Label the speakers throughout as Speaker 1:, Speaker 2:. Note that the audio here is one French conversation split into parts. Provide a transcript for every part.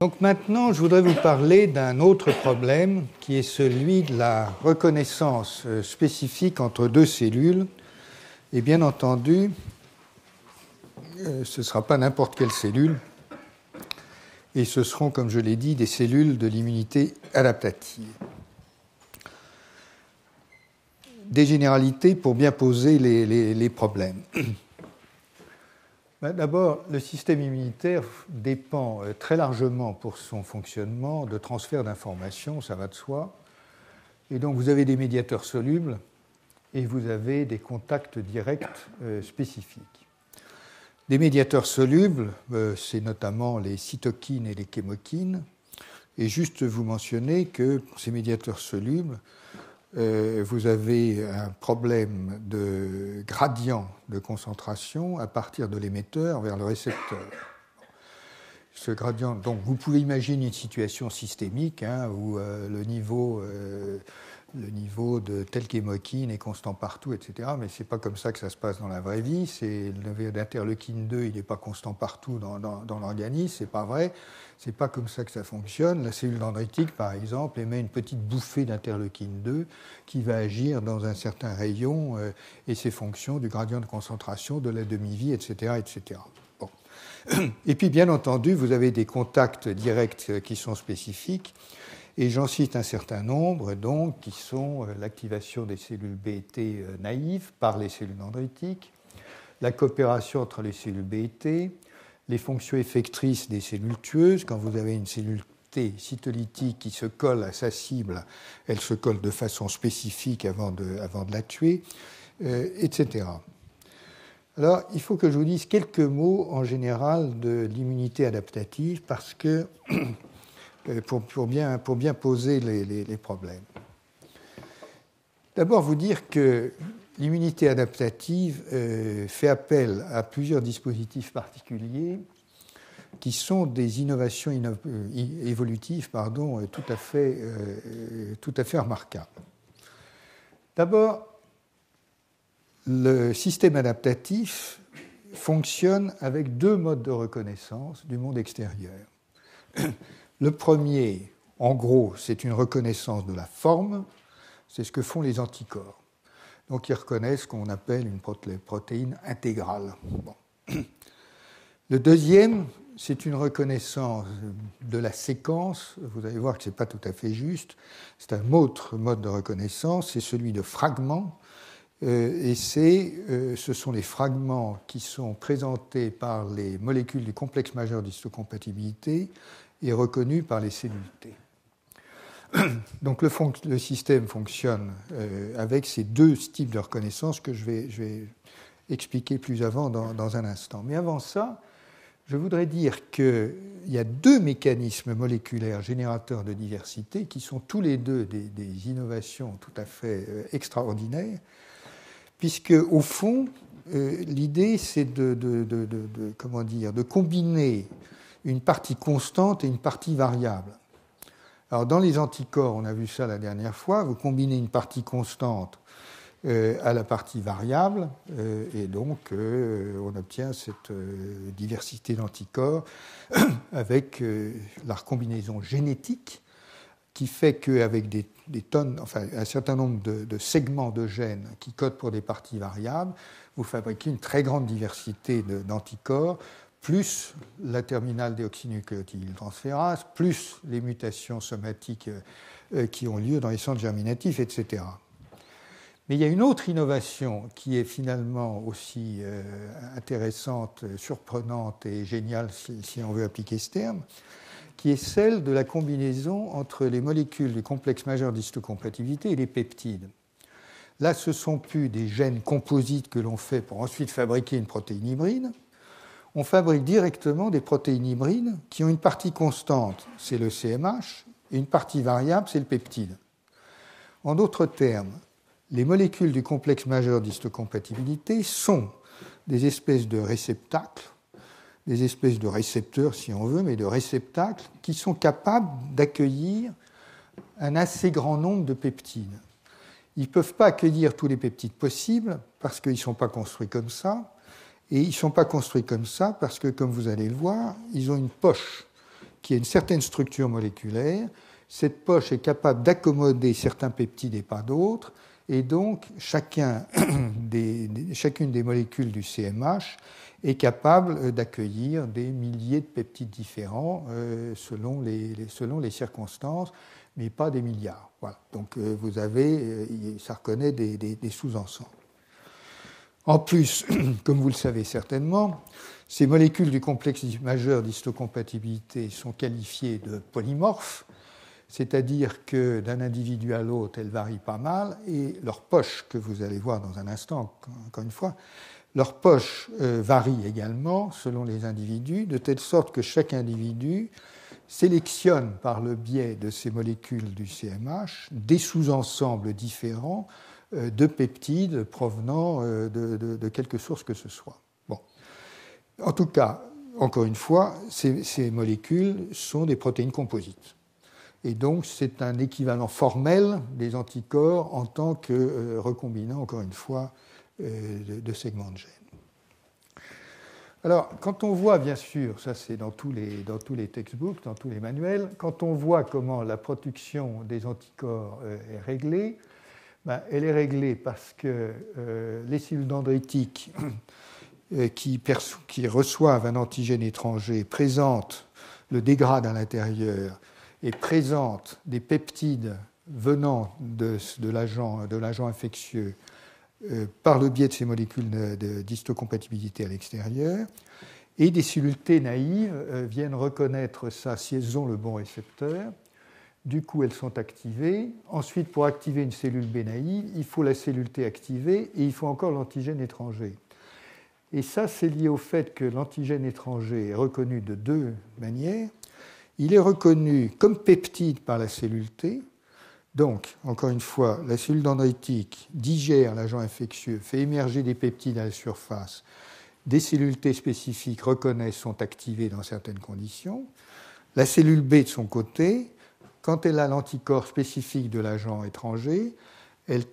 Speaker 1: Donc maintenant, je voudrais vous parler d'un autre problème qui est celui de la reconnaissance spécifique entre deux cellules. Et bien entendu, ce ne sera pas n'importe quelle cellule, et ce seront, comme je l'ai dit, des cellules de l'immunité adaptative. Des généralités pour bien poser les problèmes. D'abord, le système immunitaire dépend très largement pour son fonctionnement de transfert d'informations, ça va de soi. Et donc vous avez des médiateurs solubles et vous avez des contacts directs spécifiques. Des médiateurs solubles, c'est notamment les cytokines et les chémokines. Et juste vous mentionner que ces médiateurs solubles, vous avez un problème de gradient de concentration à partir de l'émetteur vers le récepteur. Ce gradient, donc vous pouvez imaginer une situation systémique où le niveau de telle chémokine est constant partout, etc. Mais ce n'est pas comme ça que ça se passe dans la vraie vie. Le niveau d'interleukine 2, il n'est pas constant partout dans l'organisme, ce n'est pas vrai. Ce n'est pas comme ça que ça fonctionne. La cellule dendritique, par exemple, émet une petite bouffée d'interleukine 2 qui va agir dans un certain rayon et ses fonctions du gradient de concentration, de la demi-vie, etc. etc. Bon. Et puis, bien entendu, vous avez des contacts directs qui sont spécifiques. Et j'en cite un certain nombre, donc, qui sont l'activation des cellules B et T naïves par les cellules dendritiques, la coopération entre les cellules B et T, les fonctions effectrices des cellules tueuses. Quand vous avez une cellule T cytolytique qui se colle à sa cible, elle se colle de façon spécifique avant de la tuer, etc. Alors, il faut que je vous dise quelques mots en général de l'immunité adaptative parce que pour bien poser les problèmes. D'abord, vous dire que l'immunité adaptative fait appel à plusieurs dispositifs particuliers qui sont des innovations évolutives tout à fait remarquables. D'abord, le système adaptatif fonctionne avec deux modes de reconnaissance du monde extérieur. Le premier, en gros, c'est une reconnaissance de la forme, c'est ce que font les anticorps. Donc ils reconnaissent ce qu'on appelle une protéine intégrale. Bon. Le deuxième, c'est une reconnaissance de la séquence. Vous allez voir que ce n'est pas tout à fait juste. C'est un autre mode de reconnaissance, c'est celui de fragments. Et ce sont les fragments qui sont présentés par les molécules du complexe majeur d'histocompatibilité et reconnus par les cellules T. Donc le système fonctionne avec ces deux types de reconnaissance que je vais expliquer plus avant dans un instant. Mais avant ça, je voudrais dire qu'il y a deux mécanismes moléculaires générateurs de diversité qui sont tous les deux des innovations tout à fait extraordinaires, puisque au fond, l'idée c'est de combiner une partie constante et une partie variable. Alors, dans les anticorps, on a vu ça la dernière fois, vous combinez une partie constante à la partie variable, et donc on obtient cette diversité d'anticorps avec la recombinaison génétique qui fait qu'avec des tonnes, enfin un certain nombre de segments de gènes qui codent pour des parties variables, vous fabriquez une très grande diversité d'anticorps, plus la terminale déoxynucléotidyltransférase, plus les mutations somatiques qui ont lieu dans les centres germinatifs, etc. Mais il y a une autre innovation qui est finalement aussi intéressante, surprenante et géniale, si on veut appliquer ce terme, qui est celle de la combinaison entre les molécules du complexe majeur d'histocompatibilité et les peptides. Là, ce ne sont plus des gènes composites que l'on fait pour ensuite fabriquer une protéine hybride. On fabrique directement des protéines hybrides qui ont une partie constante, c'est le CMH, et une partie variable, c'est le peptide. En d'autres termes, les molécules du complexe majeur d'histocompatibilité sont des espèces de réceptacles, des espèces de récepteurs si on veut, mais de réceptacles qui sont capables d'accueillir un assez grand nombre de peptides. Ils ne peuvent pas accueillir tous les peptides possibles parce qu'ils ne sont pas construits comme ça. Et ils ne sont pas construits comme ça parce que, comme vous allez le voir, ils ont une poche qui a une certaine structure moléculaire. Cette poche est capable d'accommoder certains peptides et pas d'autres, et donc chacune des molécules du CMH est capable d'accueillir des milliers de peptides différents selon les circonstances, mais pas des milliards. Voilà. Donc vous avez, ça reconnaît des sous-ensembles. En plus, comme vous le savez certainement, ces molécules du complexe majeur d'histocompatibilité sont qualifiées de polymorphes, c'est-à-dire que d'un individu à l'autre, elles varient pas mal, et leur poche, que vous allez voir dans un instant, encore une fois, leur poche varie également selon les individus, de telle sorte que chaque individu sélectionne par le biais de ces molécules du CMH des sous-ensembles différents de peptides provenant de quelque source que ce soit. Bon. En tout cas, encore une fois, ces molécules sont des protéines composites. Et donc, c'est un équivalent formel des anticorps en tant que recombinant, encore une fois, de segments de gènes. Alors, quand on voit, bien sûr, ça c'est dans tous les textbooks, dans tous les manuels, quand on voit comment la production des anticorps est réglée, elle est réglée parce que les cellules dendritiques qui reçoivent un antigène étranger présentent, le dégradent à l'intérieur et présentent des peptides venant de l'agent infectieux par le biais de ces molécules d'histocompatibilité à l'extérieur, et des cellules T naïves viennent reconnaître ça si elles ont le bon récepteur. Du coup, elles sont activées. Ensuite, pour activer une cellule B naïve, il faut la cellule T activée et il faut encore l'antigène étranger. Et ça, c'est lié au fait que l'antigène étranger est reconnu de deux manières. Il est reconnu comme peptide par la cellule T. Donc, encore une fois, la cellule dendritique digère l'agent infectieux, fait émerger des peptides à la surface. Des cellules T spécifiques reconnaissent, sont activées dans certaines conditions. La cellule B, de son côté, quand elle a l'anticorps spécifique de l'agent étranger, elle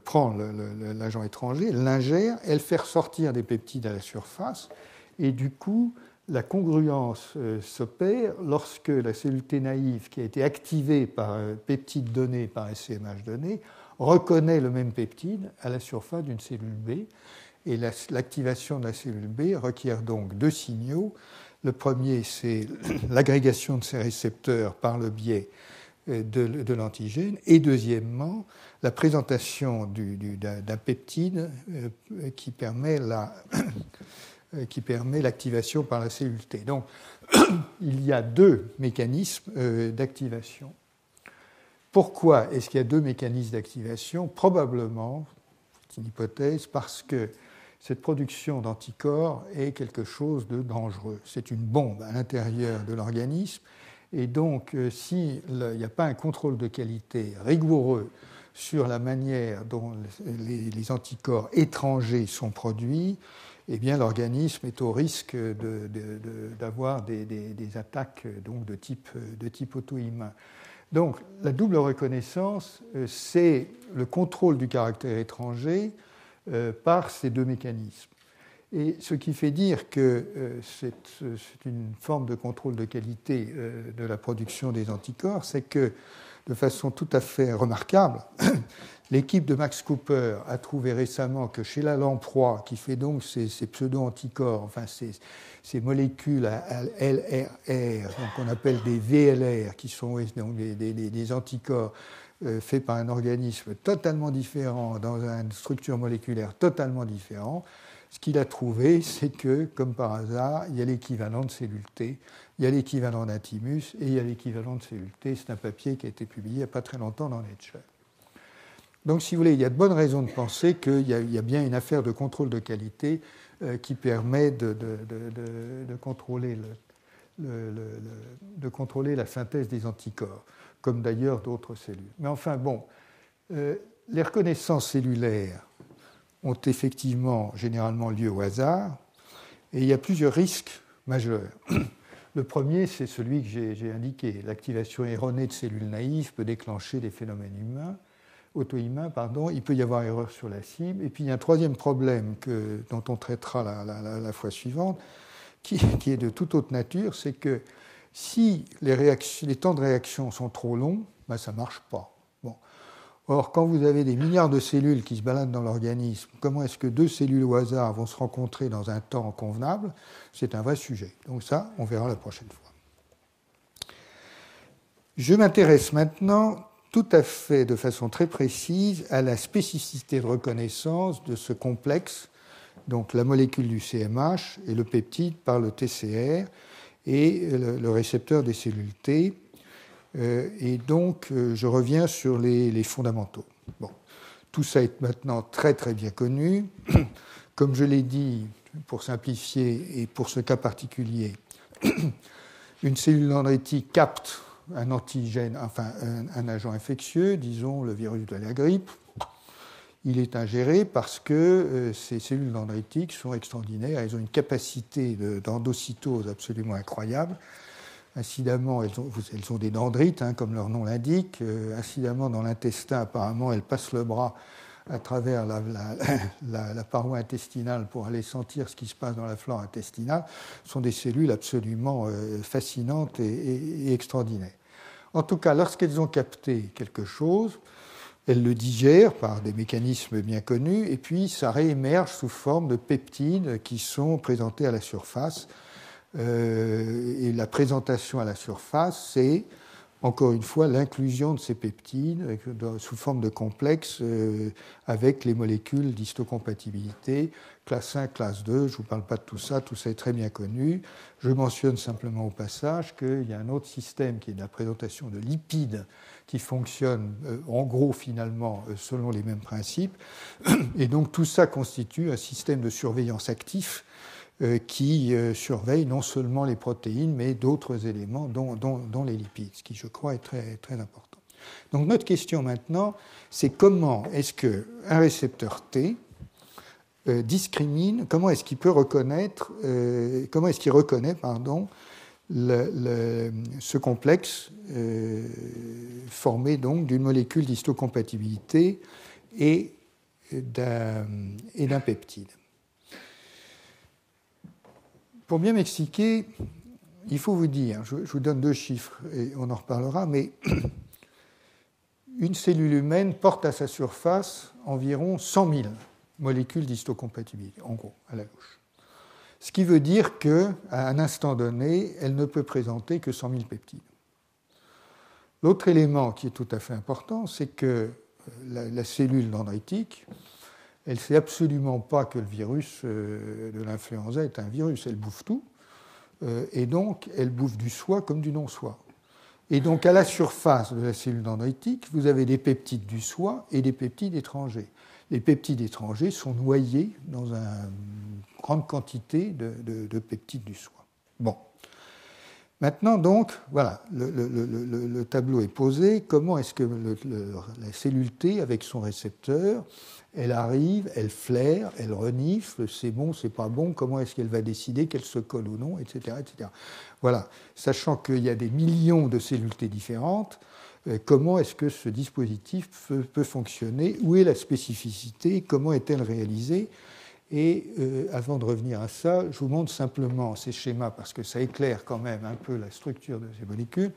Speaker 1: prend l'agent étranger, elle l'ingère, elle fait ressortir des peptides à la surface, et du coup, la congruence s'opère lorsque la cellule T naïve, qui a été activée par un peptide donné, par un CMH donné, reconnaît le même peptide à la surface d'une cellule B. Et l'activation de la cellule B requiert donc deux signaux. Le premier, c'est l'agrégation de ces récepteurs par le biais de l'antigène. Et deuxièmement, la présentation d'un peptide qui permet l'activation par la cellule T. Donc, il y a deux mécanismes d'activation. Pourquoi est-ce qu'il y a deux mécanismes d'activation ? Probablement, c'est une hypothèse, parce que cette production d'anticorps est quelque chose de dangereux. C'est une bombe à l'intérieur de l'organisme, et donc s'il n'y a pas un contrôle de qualité rigoureux sur la manière dont les anticorps étrangers sont produits, eh bien, l'organisme est au risque d'avoir des attaques donc, de type auto-immun. Donc, la double reconnaissance, c'est le contrôle du caractère étranger par ces deux mécanismes. Et ce qui fait dire que c'est une forme de contrôle de qualité de la production des anticorps, c'est que, de façon tout à fait remarquable, l'équipe de Max Cooper a trouvé récemment que chez la lamproie, qui fait donc ces pseudo-anticorps, enfin ces molécules à LRR, qu'on appelle des VLR, qui sont donc des anticorps faits par un organisme totalement différent, dans une structure moléculaire totalement différente, ce qu'il a trouvé, c'est que, comme par hasard, il y a l'équivalent de cellule T, il y a l'équivalent d'un thymus et il y a l'équivalent de cellule T. C'est un papier qui a été publié il n'y a pas très longtemps dans Nature. Donc, si vous voulez, il y a de bonnes raisons de penser qu'il y a bien une affaire de contrôle de qualité qui permet de contrôler la synthèse des anticorps, comme d'ailleurs d'autres cellules. Mais enfin, bon, les reconnaissances cellulaires ont effectivement généralement lieu au hasard, et il y a plusieurs risques majeurs. Le premier, c'est celui que j'ai indiqué. L'activation erronée de cellules naïves peut déclencher des phénomènes auto-immuns. Il peut y avoir erreur sur la cible. Et puis il y a un troisième problème dont on traitera la fois suivante, qui est de toute autre nature, c'est que si les temps de réaction sont trop longs, ben ça ne marche pas. Bon. Or, quand vous avez des milliards de cellules qui se baladent dans l'organisme, comment est-ce que 2 cellules au hasard vont se rencontrer dans un temps convenable? C'est un vrai sujet. Donc ça, on verra la prochaine fois. Je m'intéresse maintenant tout à fait de façon très précise à la spécificité de reconnaissance de ce complexe, donc la molécule du CMH et le peptide par le TCR et le récepteur des cellules T. Et donc, je reviens sur les fondamentaux. Bon. Tout ça est maintenant très très bien connu. Comme je l'ai dit, pour simplifier et pour ce cas particulier, une cellule dendritique capte un antigène, enfin un agent infectieux, disons le virus de la grippe. Il est ingéré parce que ces cellules dendritiques sont extraordinaires. Elles ont une capacité d'endocytose absolument incroyable. Incidemment, elles ont des dendrites, hein, comme leur nom l'indique. Incidemment, dans l'intestin, apparemment, elles passent le bras à travers la paroi intestinale pour aller sentir ce qui se passe dans la flore intestinale. Ce sont des cellules absolument fascinantes et extraordinaires. En tout cas, lorsqu'elles ont capté quelque chose, elles le digèrent par des mécanismes bien connus, et puis ça réémerge sous forme de peptides qui sont présentés à la surface. Et la présentation à la surface, c'est encore une fois l'inclusion de ces peptides sous forme de complexe avec les molécules d'histocompatibilité, classe 1, classe 2. Je ne vous parle pas de tout ça est très bien connu. Je mentionne simplement au passage qu'il y a un autre système qui est la présentation de lipides qui fonctionne en gros finalement selon les mêmes principes. Et donc tout ça constitue un système de surveillance actif qui surveille non seulement les protéines, mais d'autres éléments, dont les lipides, ce qui, je crois, est très, très important. Donc notre question maintenant, c'est comment est-ce qu'un récepteur T discrimine, comment est-ce qu'il peut reconnaître, comment est-ce qu'il reconnaît, ce complexe formé donc d'une molécule d'histocompatibilité et d'un peptide. Pour bien m'expliquer, il faut vous dire, je vous donne 2 chiffres et on en reparlera, mais une cellule humaine porte à sa surface environ 100 000 molécules d'histocompatibilité, en gros, à la louche. Ce qui veut dire qu'à un instant donné, elle ne peut présenter que 100 000 peptides. L'autre élément qui est tout à fait important, c'est que la cellule dendritique, elle ne sait absolument pas que le virus de l'influenza est un virus. Elle bouffe tout, et donc elle bouffe du soi comme du non-soi. Et donc à la surface de la cellule dendritique, vous avez des peptides du soi et des peptides étrangers. Les peptides étrangers sont noyés dans une grande quantité de peptides du soi. Bon. Maintenant, donc, voilà, le tableau est posé. Comment est-ce que la cellule T, avec son récepteur, elle arrive, elle flaire, elle renifle, c'est bon, c'est pas bon, comment est-ce qu'elle va décider qu'elle se colle ou non, etc., etc. Voilà, sachant qu'il y a des millions de cellules T différentes, comment est-ce que ce dispositif peut fonctionner? Où est la spécificité? Comment est-elle réalisée? Et avant de revenir à ça, je vous montre simplement ces schémas parce que ça éclaire quand même un peu la structure de ces molécules.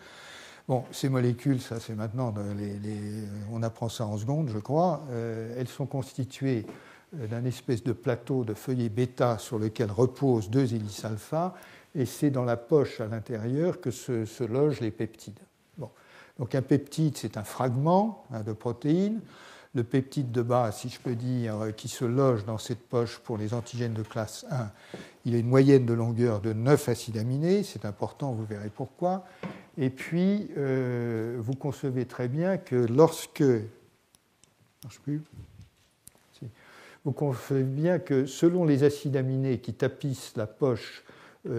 Speaker 1: Bon, ces molécules, ça c'est maintenant, on apprend ça en secondes, je crois. Elles sont constituées d'un espèce de plateau de feuillet bêta sur lequel reposent 2 hélices alpha, et c'est dans la poche à l'intérieur que se logent les peptides. Bon. Donc un peptide, c'est un fragment de protéines. Le peptide de base, si je peux dire, qui se loge dans cette poche pour les antigènes de classe 1, il a une moyenne de longueur de 9 acides aminés, c'est important, vous verrez pourquoi. Et puis, vous concevez très bien que lorsque... Vous concevez bien que selon les acides aminés qui tapissent la poche,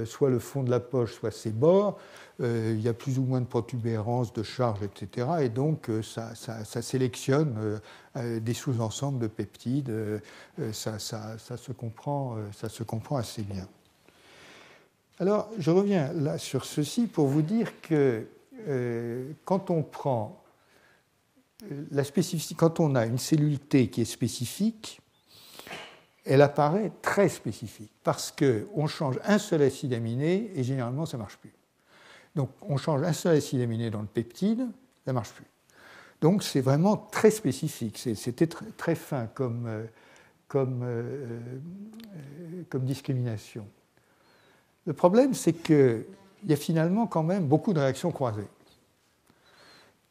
Speaker 1: soit le fond de la poche, soit ses bords, il y a plus ou moins de protubérances, de charges, etc. Et donc, ça sélectionne des sous-ensembles de peptides. Ça se comprend assez bien. Alors, je reviens là sur ceci pour vous dire que quand on prend la spécificité, quand on a une cellule T qui est spécifique, elle apparaît très spécifique parce qu'on change un seul acide aminé et généralement ça ne marche plus. Donc on change un seul acide aminé dans le peptide, ça ne marche plus. Donc c'est vraiment très spécifique, c'était très fin comme discrimination. Le problème, c'est qu'il y a finalement quand même beaucoup de réactions croisées.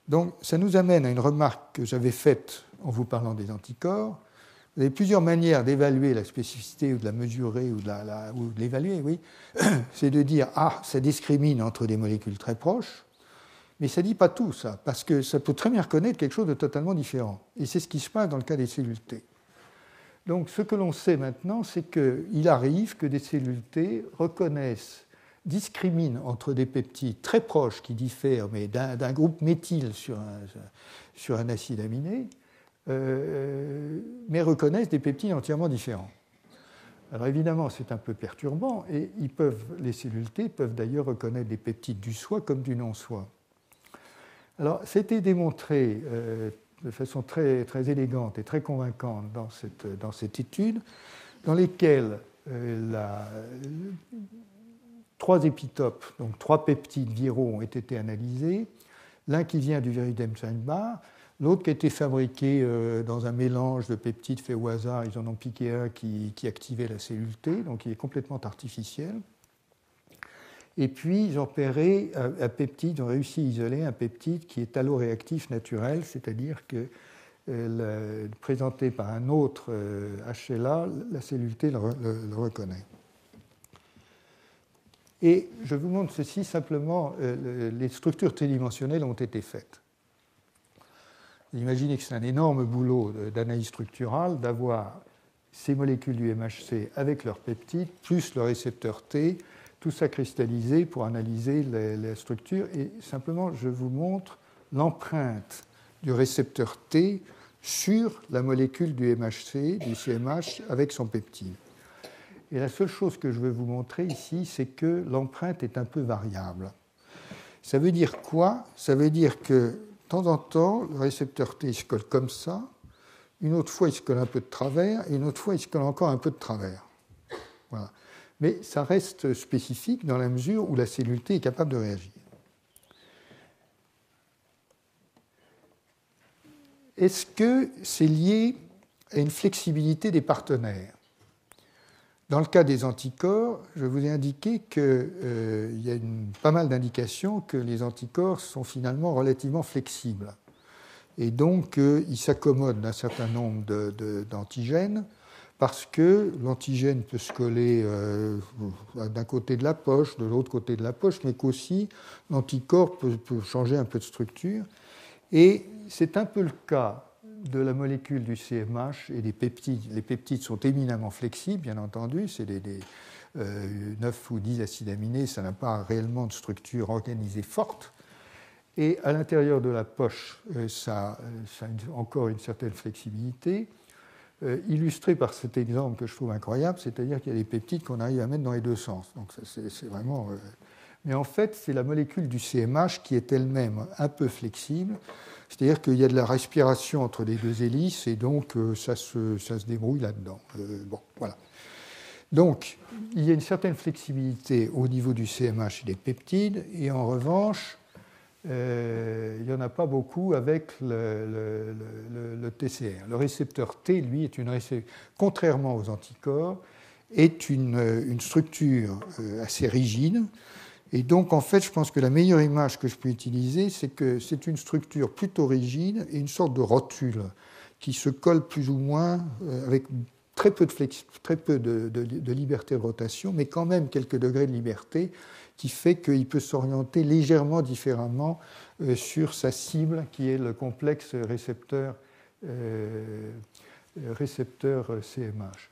Speaker 1: Donc ça nous amène à une remarque que j'avais faite en vous parlant des anticorps. Vous avez plusieurs manières d'évaluer la spécificité ou de la mesurer ou de l'évaluer, oui. C'est de dire, ça discrimine entre des molécules très proches, mais ça ne dit pas tout, ça, parce que ça peut très bien reconnaître quelque chose de totalement différent. Et c'est ce qui se passe dans le cas des cellules T. Donc ce que l'on sait maintenant, c'est qu'il arrive que des cellules T discriminent entre des peptides très proches qui diffèrent, mais d'un groupe méthyle sur un acide aminé, mais reconnaissent des peptides entièrement différents. Alors évidemment, c'est un peu perturbant, et les cellules T peuvent d'ailleurs reconnaître des peptides du soi comme du non-soi. Alors, c'était démontré de façon très, très élégante et très convaincante dans cette étude, dans lesquelles 3 épitopes, donc 3 peptides viraux ont été analysés, l'un qui vient du virus d'Epstein-Barr, l'autre qui a été fabriqué dans un mélange de peptides fait au hasard, ils en ont piqué un qui activait la cellule T, donc il est complètement artificiel. Et puis, ils ont repéré un peptide, ils ont réussi à isoler un peptide qui est alloréactif naturel, c'est-à-dire que présenté par un autre HLA, la cellule T le reconnaît. Et je vous montre ceci simplement, les structures tridimensionnelles ont été faites. Imaginez que c'est un énorme boulot d'analyse structurale d'avoir ces molécules du MHC avec leurs peptides, plus le récepteur T, tout ça cristallisé pour analyser la structure. Et simplement, je vous montre l'empreinte du récepteur T sur la molécule du MHC, du CMH, avec son peptide. Et la seule chose que je veux vous montrer ici, c'est que l'empreinte est un peu variable. Ça veut dire quoi? Ça veut dire que, de temps en temps, le récepteur T se colle comme ça, une autre fois, il se colle un peu de travers, et une autre fois, il se colle encore un peu de travers. Voilà. Mais ça reste spécifique dans la mesure où la cellule T est capable de réagir. Est-ce que c'est lié à une flexibilité des partenaires? Dans le cas des anticorps, je vous ai indiqué qu'il y a pas mal d'indications que les anticorps sont finalement relativement flexibles. Et donc, ils s'accommodent d'un certain nombre d'antigènes, parce que l'antigène peut se coller d'un côté de la poche, de l'autre côté de la poche, mais qu'aussi l'anticorps peut changer un peu de structure. Et c'est un peu le cas de la molécule du CMH et des peptides. Les peptides sont éminemment flexibles, bien entendu, c'est 9 ou 10 acides aminés, ça n'a pas réellement de structure organisée forte. Et à l'intérieur de la poche, ça a encore une certaine flexibilité. Illustré par cet exemple que je trouve incroyable, c'est-à-dire qu'il y a des peptides qu'on arrive à mettre dans les deux sens. Donc c'est vraiment. Mais en fait, c'est la molécule du CMH qui est elle-même un peu flexible, c'est-à-dire qu'il y a de la respiration entre les deux hélices et donc ça se débrouille là-dedans. Bon, voilà. Donc, il y a une certaine flexibilité au niveau du CMH et des peptides, et en revanche, il n'y en a pas beaucoup avec le TCR. Le récepteur T, lui, contrairement aux anticorps, est une structure assez rigide. Et donc, en fait, je pense que la meilleure image que je peux utiliser, c'est que c'est une structure plutôt rigide et une sorte de rotule qui se colle plus ou moins avec très peu de liberté de rotation, mais quand même quelques degrés de liberté, qui fait qu'il peut s'orienter légèrement différemment sur sa cible, qui est le complexe récepteur CMH.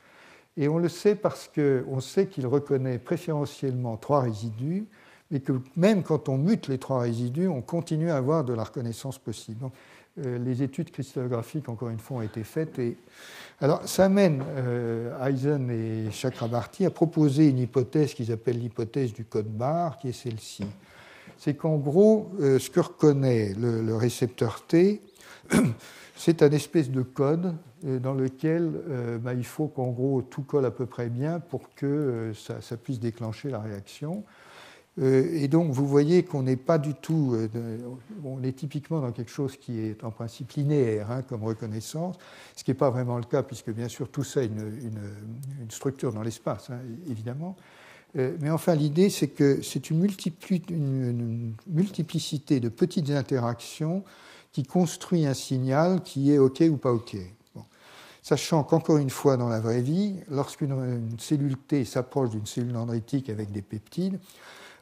Speaker 1: Et on le sait parce qu'on sait qu'il reconnaît préférentiellement 3 résidus, mais que même quand on mute les 3 résidus, on continue à avoir de la reconnaissance possible. Donc, les études cristallographiques, encore une fois, ont été faites. Alors, ça amène Eisen et Chakrabarty à proposer une hypothèse qu'ils appellent l'hypothèse du code barre, qui est celle-ci. C'est qu'en gros, ce que reconnaît le récepteur T, c'est un espèce de code dans lequel il faut qu'en gros tout colle à peu près bien pour que ça puisse déclencher la réaction. Et donc vous voyez qu'on n'est pas du tout, on est typiquement dans quelque chose qui est en principe linéaire comme reconnaissance, ce qui n'est pas vraiment le cas puisque bien sûr tout ça a une structure dans l'espace, évidemment. Mais enfin l'idée c'est que c'est une multiplicité de petites interactions qui construit un signal qui est OK ou pas OK. Bon. Sachant qu'encore une fois dans la vraie vie, lorsqu'une cellule T s'approche d'une cellule dendritique avec des peptides,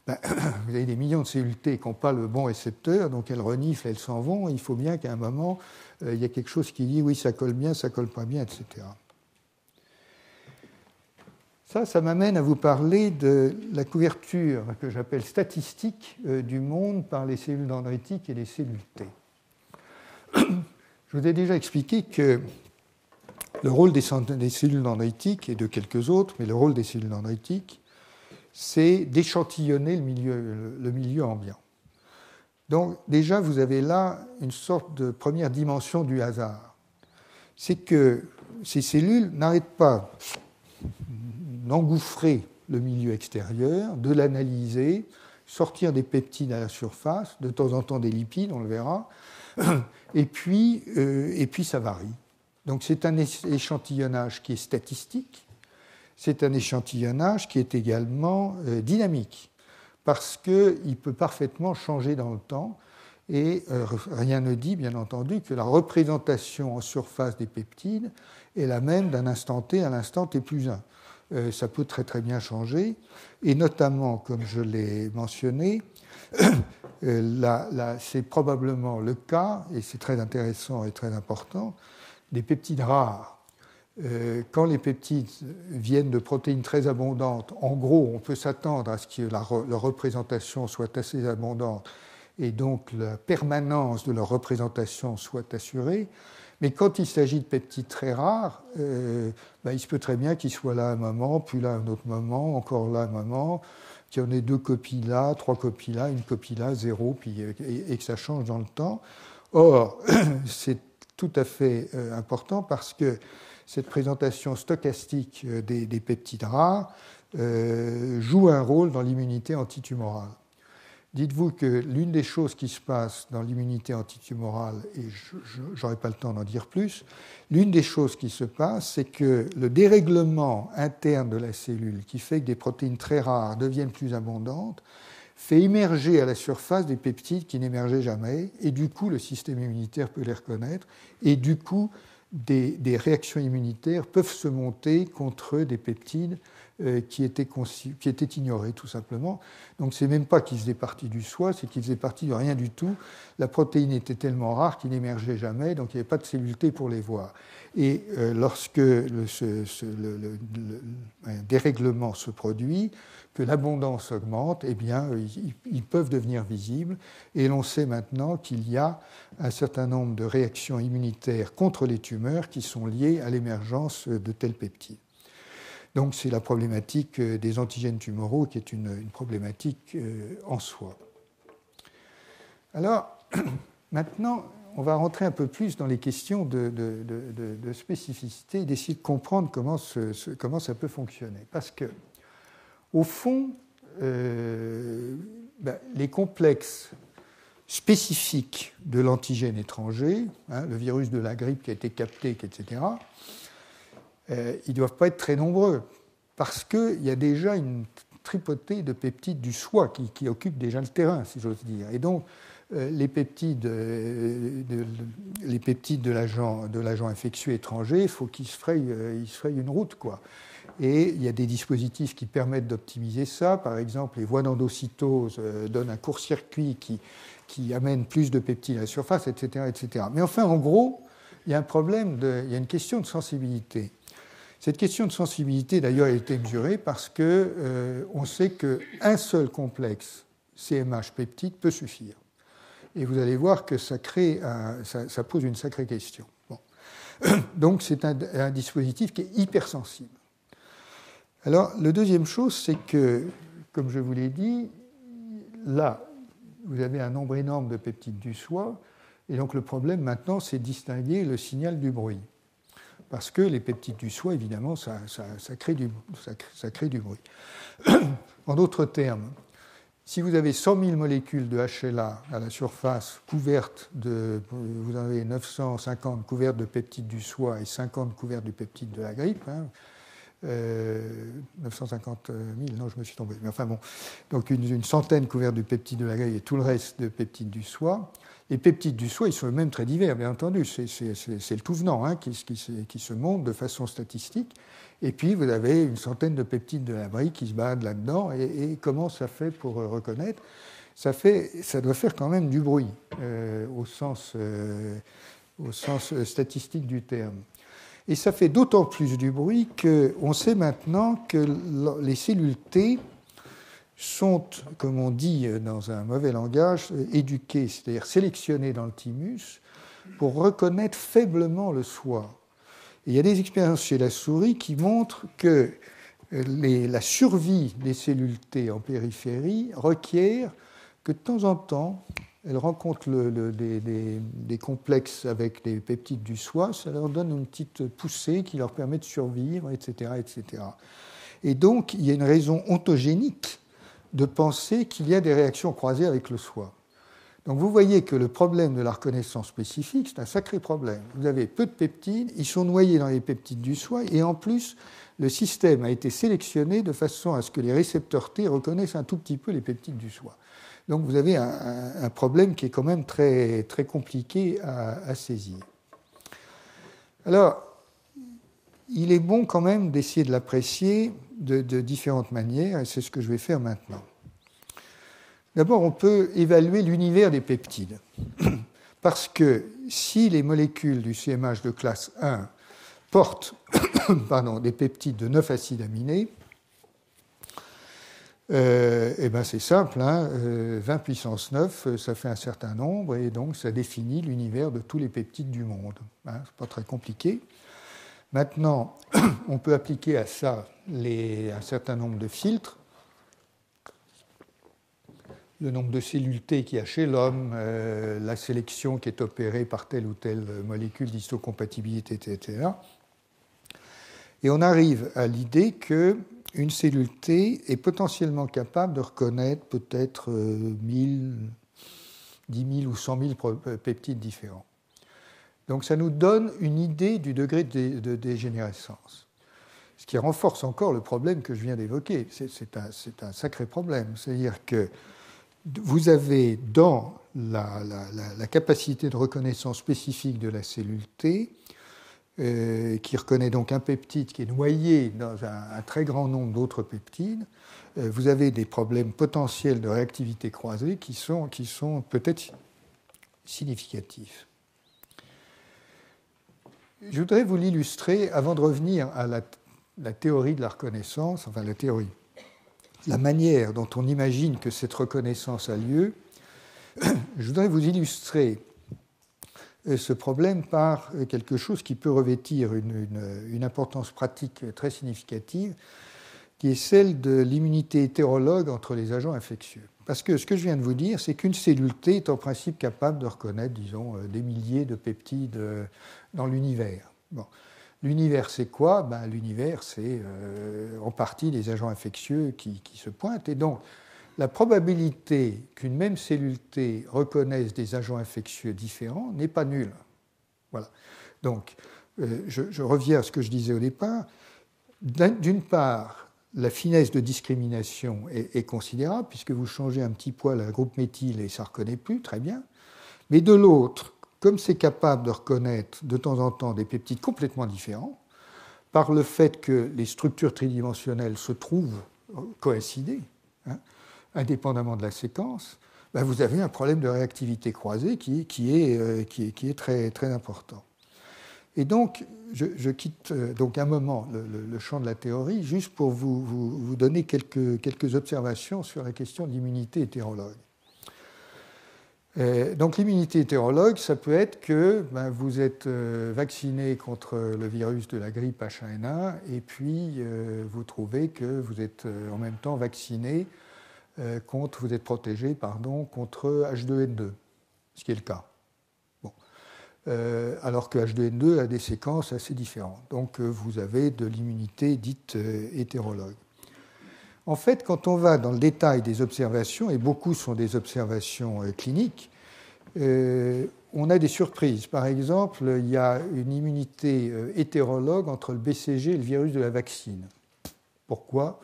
Speaker 1: vous avez des millions de cellules T qui n'ont pas le bon récepteur, donc elles reniflent, elles s'en vont, il faut bien qu'à un moment, il y ait quelque chose qui dit oui, ça colle bien, ça colle pas bien, etc. Ça m'amène à vous parler de la couverture que j'appelle statistique du monde par les cellules dendritiques et les cellules T. Je vous ai déjà expliqué que le rôle des cellules dendritiques et de quelques autres, mais le rôle des cellules dendritiques, c'est d'échantillonner le milieu ambiant. Donc déjà, vous avez là une sorte de première dimension du hasard. C'est que ces cellules n'arrêtent pas d'engouffrer le milieu extérieur, de l'analyser, sortir des peptides à la surface, de temps en temps des lipides, on le verra, et puis ça varie. Donc c'est un échantillonnage qui est statistique, c'est un échantillonnage qui est également dynamique, parce qu'il peut parfaitement changer dans le temps, et rien ne dit, bien entendu, que la représentation en surface des peptides est la même d'un instant T à l'instant T+1. Ça peut très très bien changer, et notamment, comme je l'ai mentionné, c'est probablement le cas, et c'est très intéressant et très important, des peptides rares. Quand les peptides viennent de protéines très abondantes, en gros, on peut s'attendre à ce que leur représentation soit assez abondante et donc la permanence de leur représentation soit assurée. Mais quand il s'agit de peptides très rares, il se peut très bien qu'ils soient là un moment, puis là un autre moment, encore là un moment, qu'il y en ait 2 copies là, 3 copies là, une copie là, 0, et que ça change dans le temps. Or, c'est tout à fait important parce que cette présentation stochastique des peptides rares joue un rôle dans l'immunité antitumorale. Dites-vous que l'une des choses qui se passe dans l'immunité antitumorale, et je n'aurai pas le temps d'en dire plus, l'une des choses qui se passe, c'est que le dérèglement interne de la cellule, qui fait que des protéines très rares deviennent plus abondantes, fait émerger à la surface des peptides qui n'émergeaient jamais, et du coup, le système immunitaire peut les reconnaître, et du coup, des réactions immunitaires peuvent se monter contre des peptides qui étaient ignorés, tout simplement. Donc, ce n'est même pas qu'ils faisaient partie du soi, c'est qu'ils faisaient partie de rien du tout. La protéine était tellement rare qu'il n'émergeait jamais, donc il n'y avait pas de cellules T pour les voir. Et lorsque un dérèglement se produit, que l'abondance augmente, eh bien, ils peuvent devenir visibles. Et l'on sait maintenant qu'il y a un certain nombre de réactions immunitaires contre les tumeurs qui sont liées à l'émergence de tels peptides. Donc, c'est la problématique des antigènes tumoraux qui est une problématique en soi. Alors, maintenant, on va rentrer un peu plus dans les questions de spécificité et d'essayer de comprendre comment ça peut fonctionner. Parce que, au fond, les complexes spécifiques de l'antigène étranger, le virus de la grippe qui a été capté, etc., ils ne doivent pas être très nombreux, parce qu'il y a déjà une tripotée de peptides du soi qui occupent déjà le terrain, si j'ose dire. Et donc, les peptides de l'agent infectieux étranger, il faut qu'ils se frayent une route, quoi. Et il y a des dispositifs qui permettent d'optimiser ça. Par exemple, les voies d'endocytose donnent un court-circuit qui amène plus de peptides à la surface, etc., etc. Mais enfin, en gros, il y a un problème, il y a une question de sensibilité. Cette question de sensibilité, d'ailleurs, a été mesurée parce qu'on sait qu'un seul complexe CMH peptide peut suffire. Et vous allez voir que ça pose une sacrée question. Bon. Donc, c'est un dispositif qui est hypersensible. Alors, la deuxième chose, c'est que, comme je vous l'ai dit, là, vous avez un nombre énorme de peptides du soi. Et donc le problème maintenant, c'est de distinguer le signal du bruit. Parce que les peptides du soie, évidemment, ça crée du bruit. En d'autres termes, si vous avez 100 000 molécules de HLA à la surface couvertes vous en avez 950 couvertes de peptides du soie et 50 couvertes du peptide de la grippe, 950 000, non, je me suis tombé. Mais enfin bon, donc une centaine couvertes du peptide de la grippe et tout le reste de peptides du soie. Les peptides du soie, ils sont eux-mêmes très divers, bien entendu. C'est le tout venant qui se montre de façon statistique. Et puis, vous avez une centaine de peptides de la brique qui se baladent là-dedans. Et comment ça fait pour reconnaître ? Ça doit faire quand même du bruit, au sens statistique du terme. Et ça fait d'autant plus du bruit qu'on sait maintenant que les cellules T sont, comme on dit dans un mauvais langage, éduquées, c'est-à-dire sélectionnées dans le thymus pour reconnaître faiblement le soie. Et il y a des expériences chez la souris qui montrent que la survie des cellules T en périphérie requiert que de temps en temps, elles rencontrent des complexes avec les peptides du soie, ça leur donne une petite poussée qui leur permet de survivre, etc., etc. Et donc, il y a une raison ontogénique de penser qu'il y a des réactions croisées avec le soie. Donc vous voyez que le problème de la reconnaissance spécifique, c'est un sacré problème. Vous avez peu de peptides, ils sont noyés dans les peptides du soie, et en plus, le système a été sélectionné de façon à ce que les récepteurs T reconnaissent un tout petit peu les peptides du soie. Donc vous avez un problème qui est quand même très, très compliqué à saisir. Alors, il est bon quand même d'essayer de l'apprécier de différentes manières, et c'est ce que je vais faire maintenant. D'abord, on peut évaluer l'univers des peptides. Parce que si les molécules du CMH de classe 1 portent des peptides de 9 acides aminés, c'est simple, 20 puissance 9, ça fait un certain nombre, et donc ça définit l'univers de tous les peptides du monde. C'est pas très compliqué. Maintenant, on peut appliquer à ça un certain nombre de filtres. Le nombre de cellules T qu'il y a chez l'homme, la sélection qui est opérée par telle ou telle molécule d'histocompatibilité, etc. Et on arrive à l'idée qu'une cellule T est potentiellement capable de reconnaître peut-être 1000, 10 000 ou 100 000 peptides différents. Donc ça nous donne une idée du degré de dégénérescence. Ce qui renforce encore le problème que je viens d'évoquer. C'est un sacré problème. C'est-à-dire que vous avez dans la capacité de reconnaissance spécifique de la cellule T, qui reconnaît donc un peptide qui est noyé dans un très grand nombre d'autres peptides, vous avez des problèmes potentiels de réactivité croisée qui sont peut-être significatifs. Je voudrais vous l'illustrer avant de revenir à la théorie de la reconnaissance, enfin la théorie. La manière dont on imagine que cette reconnaissance a lieu, je voudrais vous illustrer ce problème par quelque chose qui peut revêtir une importance pratique très significative, qui est celle de l'immunité hétérologue entre les agents infectieux. Parce que ce que je viens de vous dire, c'est qu'une cellule T est en principe capable de reconnaître, disons, des milliers de peptides dans l'univers. Bon. L'univers, c'est quoi ? L'univers, c'est en partie les agents infectieux qui se pointent. Et donc, la probabilité qu'une même cellule T reconnaisse des agents infectieux différents n'est pas nulle. Voilà. Donc, je reviens à ce que je disais au départ. D'une part, la finesse de discrimination est considérable, puisque vous changez un petit poil à un groupe méthyle et ça ne reconnaît plus, très bien. Mais de l'autre, comme c'est capable de reconnaître de temps en temps des peptides complètement différents, par le fait que les structures tridimensionnelles se trouvent coïncidées, indépendamment de la séquence, vous avez un problème de réactivité croisée qui est très, très important. Et donc, je quitte donc un moment le champ de la théorie, juste pour vous donner quelques observations sur la question de l'immunité hétérologue. Donc l'immunité hétérologue, ça peut être que vous êtes vacciné contre le virus de la grippe H1N1 et puis vous trouvez que vous êtes en même temps vacciné vous êtes protégé contre H2N2, ce qui est le cas. alors que H2N2 a des séquences assez différentes. Donc vous avez de l'immunité dite hétérologue. En fait, quand on va dans le détail des observations, et beaucoup sont des observations cliniques, on a des surprises. Par exemple, il y a une immunité hétérologue entre le BCG et le virus de la vaccine. Pourquoi ?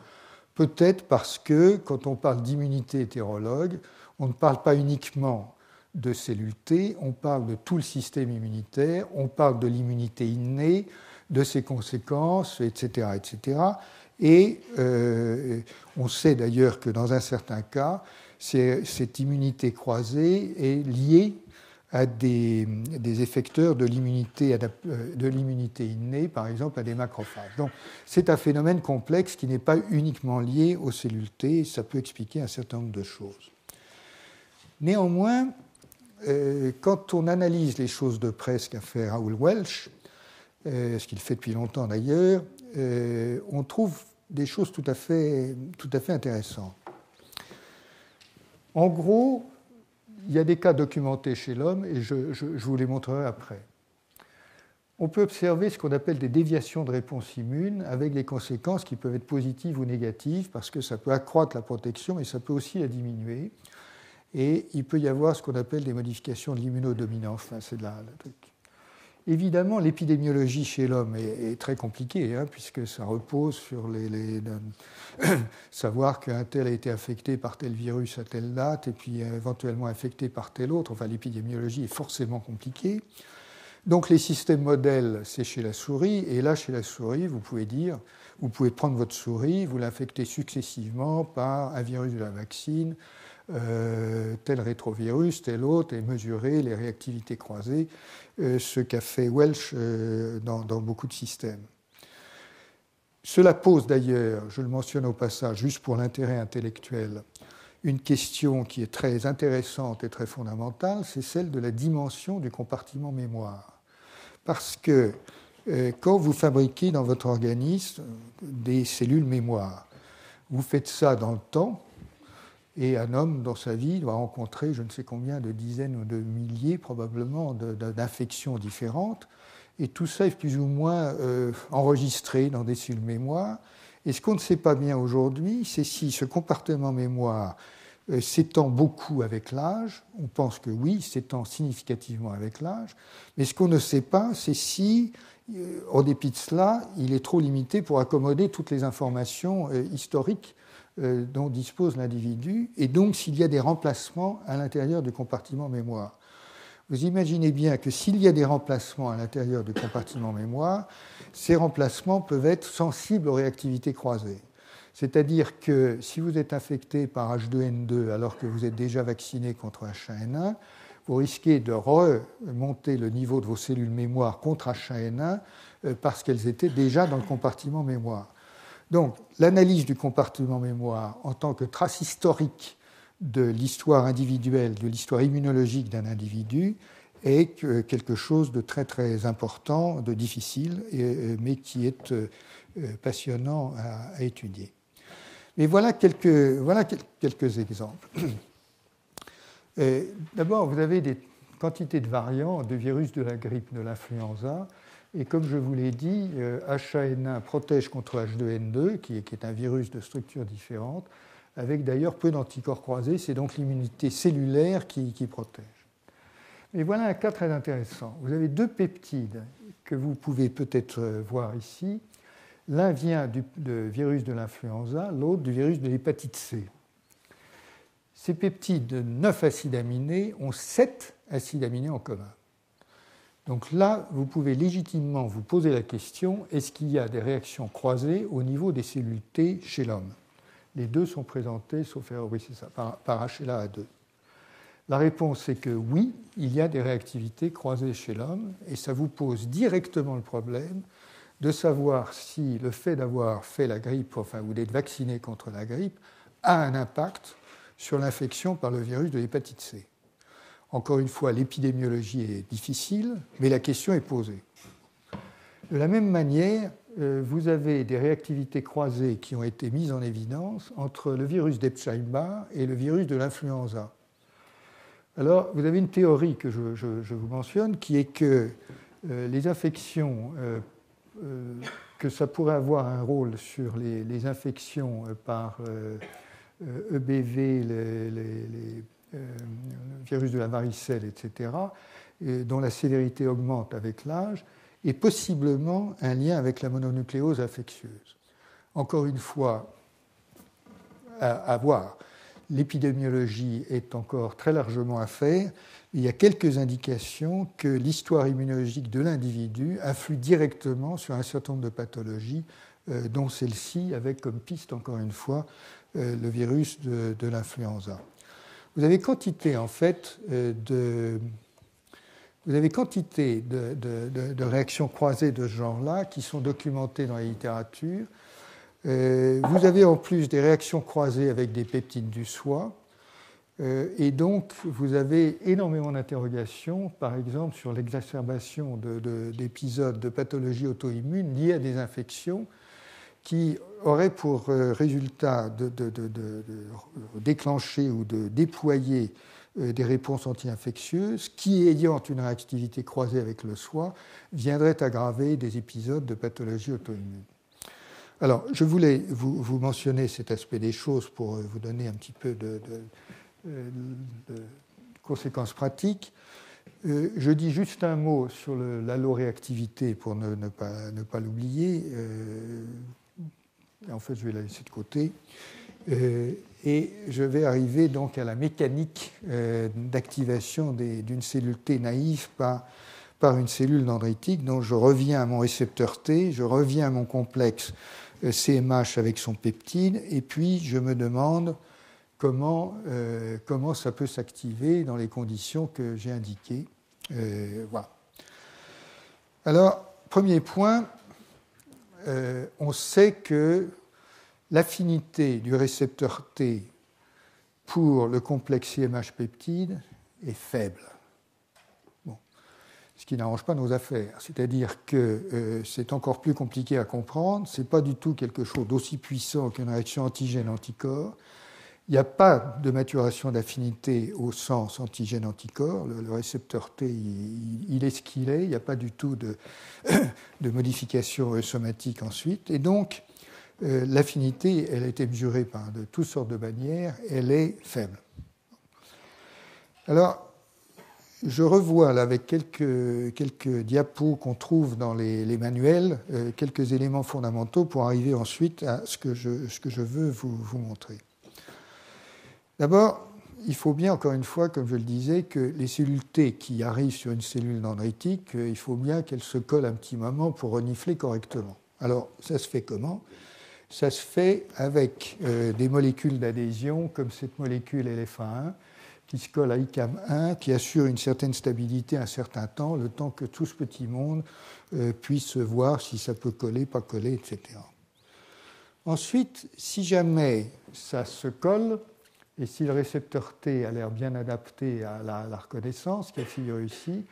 Speaker 1: Peut-être parce que quand on parle d'immunité hétérologue, on ne parle pas uniquement de cellules T, on parle de tout le système immunitaire, on parle de l'immunité innée, de ses conséquences, etc. etc. Et on sait d'ailleurs que dans un certain cas, cette immunité croisée est liée à des effecteurs de l'immunité innée, par exemple à des macrophages. Donc c'est un phénomène complexe qui n'est pas uniquement lié aux cellules T, ça peut expliquer un certain nombre de choses. Néanmoins, quand on analyse les choses de près, ce qu'a fait Raoul Welch, ce qu'il fait depuis longtemps d'ailleurs, on trouve des choses tout à fait intéressantes. En gros, il y a des cas documentés chez l'homme et je vous les montrerai après. On peut observer ce qu'on appelle des déviations de réponse immune avec des conséquences qui peuvent être positives ou négatives parce que ça peut accroître la protection mais ça peut aussi la diminuer. Et il peut y avoir ce qu'on appelle des modifications de l'immunodominance. Enfin, c'est là le truc. Évidemment, l'épidémiologie chez l'homme est très compliquée, puisque ça repose sur savoir qu'un tel a été affecté par tel virus à telle date, et puis éventuellement infecté par tel autre. Enfin, l'épidémiologie est forcément compliquée. Donc, les systèmes modèles, c'est chez la souris, et là, chez la souris, vous pouvez prendre votre souris, vous l'infecter successivement par un virus de la vaccine, tel rétrovirus, tel autre, et mesurer les réactivités croisées, ce qu'a fait Welch dans beaucoup de systèmes. Cela pose d'ailleurs, je le mentionne au passage, juste pour l'intérêt intellectuel, une question qui est très intéressante et très fondamentale, c'est celle de la dimension du compartiment mémoire. Parce que quand vous fabriquez dans votre organisme des cellules mémoire, vous faites ça dans le temps, et un homme, dans sa vie, doit rencontrer je ne sais combien de dizaines ou de milliers, probablement, d'infections différentes. Et tout ça est plus ou moins enregistré dans des cellules mémoire. Et ce qu'on ne sait pas bien aujourd'hui, c'est si ce compartiment mémoire s'étend beaucoup avec l'âge. On pense que oui, il s'étend significativement avec l'âge. Mais ce qu'on ne sait pas, c'est si, en dépit de cela, il est trop limité pour accommoder toutes les informations historiques dont dispose l'individu, et donc s'il y a des remplacements à l'intérieur du compartiment mémoire. Vous imaginez bien que s'il y a des remplacements à l'intérieur du compartiment mémoire, ces remplacements peuvent être sensibles aux réactivités croisées. C'est-à-dire que si vous êtes infecté par H2N2 alors que vous êtes déjà vacciné contre H1N1, vous risquez de remonter le niveau de vos cellules mémoire contre H1N1 parce qu'elles étaient déjà dans le compartiment mémoire. Donc, l'analyse du compartiment mémoire en tant que trace historique de l'histoire individuelle, de l'histoire immunologique d'un individu, est quelque chose de très très important, de difficile, mais qui est passionnant à étudier. Mais voilà quelques exemples. D'abord, vous avez des quantités de variants de virus de la grippe, de l'influenza. Et comme je vous l'ai dit, H1N1 protège contre H2N2, qui est un virus de structure différente, avec d'ailleurs peu d'anticorps croisés. C'est donc l'immunité cellulaire qui protège. Mais voilà un cas très intéressant. Vous avez deux peptides que vous pouvez peut-être voir ici. L'un vient du virus de l'influenza, l'autre du virus de l'hépatite C. Ces peptides de 9 acides aminés ont 7 acides aminés en commun. Donc là, vous pouvez légitimement vous poser la question, est-ce qu'il y a des réactions croisées au niveau des cellules T chez l'homme ? Les deux sont présentés, sauf erreur, oui, c'est ça, par HLA-A2. La réponse est que oui, il y a des réactivités croisées chez l'homme, et ça vous pose directement le problème de savoir si le fait d'avoir fait la grippe, ou d'être vacciné contre la grippe, a un impact sur l'infection par le virus de l'hépatite C. Encore une fois, l'épidémiologie est difficile, mais la question est posée. De la même manière, vous avez des réactivités croisées qui ont été mises en évidence entre le virus d'Epstein-Barr et le virus de l'influenza. Alors, vous avez une théorie que je vous mentionne, qui est que les infections, que ça pourrait avoir un rôle sur les infections par EBV, le virus de la varicelle, etc., dont la sévérité augmente avec l'âge, et possiblement un lien avec la mononucléose infectieuse. Encore une fois, à voir. L'épidémiologie est encore très largement à faire. Il y a quelques indications que l'histoire immunologique de l'individu influe directement sur un certain nombre de pathologies, dont celle-ci, avec comme piste, encore une fois, le virus de l'influenza. Vous avez quantité, en fait, de réactions croisées de ce genre-là qui sont documentées dans la littérature. Vous avez en plus des réactions croisées avec des peptides du soie, et donc vous avez énormément d'interrogations, par exemple sur l'exacerbation d'épisodes de pathologies auto-immunes liées à des infections qui auraient pour résultat de déclencher ou de déployer des réponses anti-infectieuses qui, ayant une réactivité croisée avec le soie, viendraient aggraver des épisodes de pathologie auto-immune. Alors, je voulais vous mentionner cet aspect des choses pour vous donner un petit peu de conséquences pratiques. Je dis juste un mot sur l'alloréactivité pour ne pas l'oublier. En fait, je vais la laisser de côté. Et je vais arriver donc à la mécanique d'activation d'une cellule T naïve par une cellule dendritique. Donc, je reviens à mon récepteur T, je reviens à mon complexe CMH avec son peptide, et puis je me demande comment ça peut s'activer dans les conditions que j'ai indiquées. Voilà. Alors, premier point, on sait que l'affinité du récepteur T pour le complexe CMH peptide est faible. Ce qui n'arrange pas nos affaires. C'est-à-dire que c'est encore plus compliqué à comprendre. Ce n'est pas du tout quelque chose d'aussi puissant qu'une réaction antigène-anticorps. Il n'y a pas de maturation d'affinité au sens antigène-anticorps. Le récepteur T, il est ce qu'il est. Il n'y a pas du tout de modification somatique ensuite. Et donc, l'affinité, elle a été mesurée par de toutes sortes de manières. Elle est faible. Alors, je revois là avec quelques diapos qu'on trouve dans les manuels, quelques éléments fondamentaux pour arriver ensuite à ce que je veux vous montrer. D'abord, il faut bien, encore une fois, comme je le disais, que les cellules T qui arrivent sur une cellule dendritique, il faut bien qu'elles se collent un petit moment pour renifler correctement. Alors, ça se fait comment ? Ça se fait avec des molécules d'adhésion, comme cette molécule LFA1, qui se colle à ICAM1, qui assure une certaine stabilité un certain temps, le temps que tout ce petit monde puisse voir si ça peut coller, pas coller, etc. Ensuite, si jamais ça se colle, et si le récepteur T a l'air bien adapté à la reconnaissance, qui figure ici,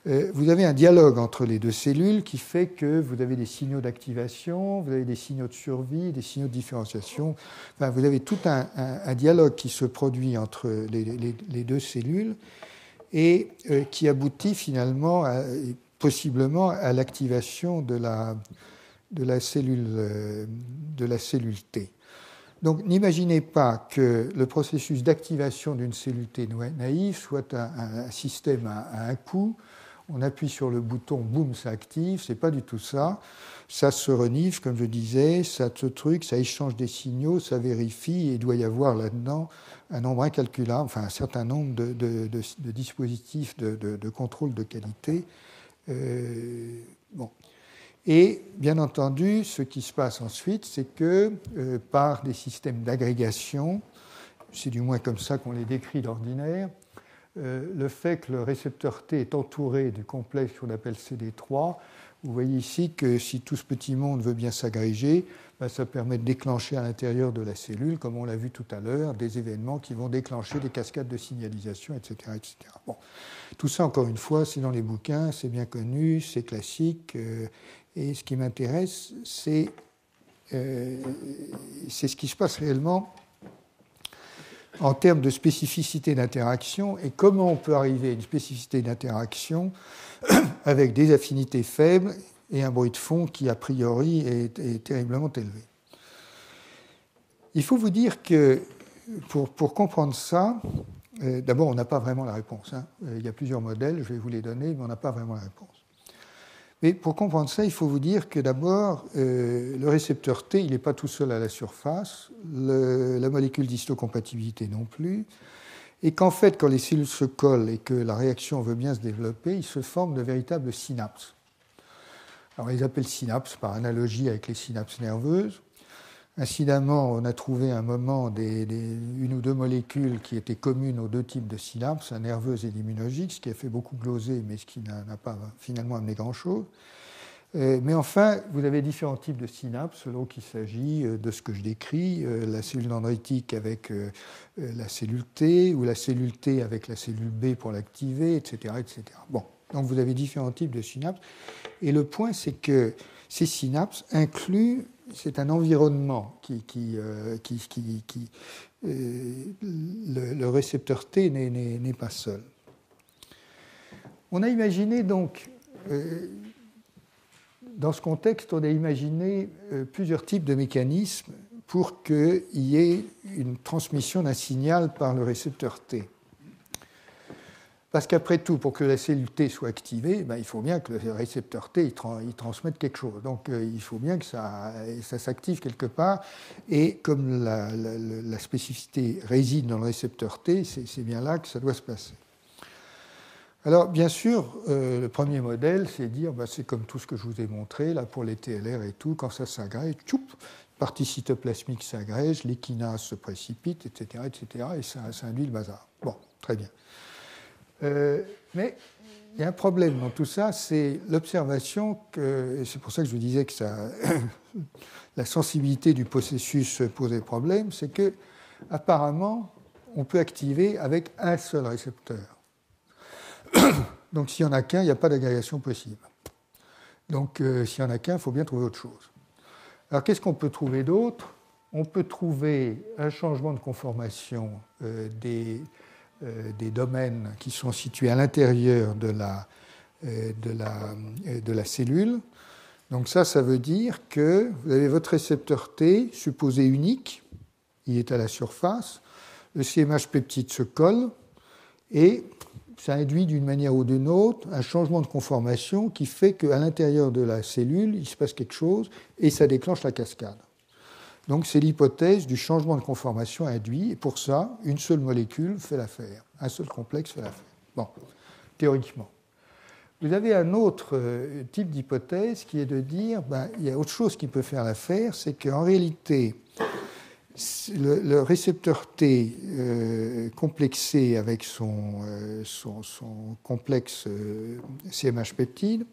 Speaker 1: vous avez un dialogue entre les deux cellules qui fait que vous avez des signaux d'activation, vous avez des signaux de survie, des signaux de différenciation. Enfin, vous avez tout un dialogue qui se produit entre les deux cellules et qui aboutit finalement, possiblement, à l'activation de la cellule T. Donc, n'imaginez pas que le processus d'activation d'une cellule T naïve soit un système à un coup. On appuie sur le bouton, boum, ça active. C'est pas du tout ça. Ça se renifle, comme je disais, ça échange des signaux, ça vérifie, et il doit y avoir là-dedans un nombre incalculable, enfin un certain nombre de dispositifs de contrôle de qualité. Bon. Et bien entendu, ce qui se passe ensuite, c'est que par des systèmes d'agrégation, c'est du moins comme ça qu'on les décrit d'ordinaire, le fait que le récepteur T est entouré du complexe qu'on appelle CD3, vous voyez ici que si tout ce petit monde veut bien s'agréger, ça permet de déclencher à l'intérieur de la cellule, comme on l'a vu tout à l'heure, des événements qui vont déclencher des cascades de signalisation, etc. etc. Bon. Tout ça, encore une fois, c'est dans les bouquins, c'est bien connu, c'est classique, et ce qui m'intéresse, c'est ce qui se passe réellement en termes de spécificité d'interaction et comment on peut arriver à une spécificité d'interaction avec des affinités faibles et un bruit de fond qui, a priori, est terriblement élevé. Il faut vous dire que pour comprendre ça, d'abord, on n'a pas vraiment la réponse. Il y a plusieurs modèles, je vais vous les donner, mais on n'a pas vraiment la réponse. Mais pour comprendre ça, il faut vous dire que d'abord, le récepteur T, il n'est pas tout seul à la surface, la molécule d'histocompatibilité non plus, et qu'en fait, quand les cellules se collent et que la réaction veut bien se développer, il se forme de véritables synapses. Alors, on les appelle synapses par analogie avec les synapses nerveuses. Incidemment, on a trouvé à un moment une ou deux molécules qui étaient communes aux deux types de synapses, la nerveuse et l'immunologique, ce qui a fait beaucoup gloser, mais ce qui n'a pas finalement amené grand-chose. Mais enfin, vous avez différents types de synapses selon qu'il s'agit de ce que je décris, la cellule dendritique avec la cellule T, ou la cellule T avec la cellule B pour l'activer, etc., etc. Bon, donc vous avez différents types de synapses. Et le point, c'est que ces synapses incluent, c'est un environnement le récepteur T n'est pas seul. On a imaginé donc, dans ce contexte, on a imaginé plusieurs types de mécanismes pour qu'il y ait une transmission d'un signal par le récepteur T. Parce qu'après tout, pour que la cellule T soit activée, il faut bien que le récepteur T il transmette quelque chose. Donc il faut bien que ça s'active quelque part. Et comme la spécificité réside dans le récepteur T, c'est bien là que ça doit se passer. Alors bien sûr, le premier modèle, c'est dire, c'est comme tout ce que je vous ai montré, là pour les TLR et tout, quand ça s'agrège, tchoup, partie cytoplasmique s'agrège, les kinases se précipitent, etc., et ça induit le bazar. Bon, très bien. Mais il y a un problème dans tout ça, c'est l'observation que, et c'est pour ça que je vous disais que la sensibilité du processus posait problème, c'est que apparemment on peut activer avec un seul récepteur. Donc s'il n'y en a qu'un, il n'y a pas d'agrégation possible. Donc s'il n'y en a qu'un, il faut bien trouver autre chose. Alors qu'est-ce qu'on peut trouver d'autre ? On peut trouver un changement de conformation des domaines qui sont situés à l'intérieur de la cellule. Donc ça veut dire que vous avez votre récepteur T, supposé unique, il est à la surface, le CMH peptide se colle, et ça induit d'une manière ou d'une autre un changement de conformation qui fait qu'à l'intérieur de la cellule, il se passe quelque chose, et ça déclenche la cascade. Donc c'est l'hypothèse du changement de conformation induit, et pour ça, une seule molécule fait l'affaire, un seul complexe fait l'affaire. Bon, théoriquement. Vous avez un autre type d'hypothèse qui est de dire, il y a autre chose qui peut faire l'affaire, c'est qu'en réalité, le récepteur T complexé avec son complexe CMH peptide,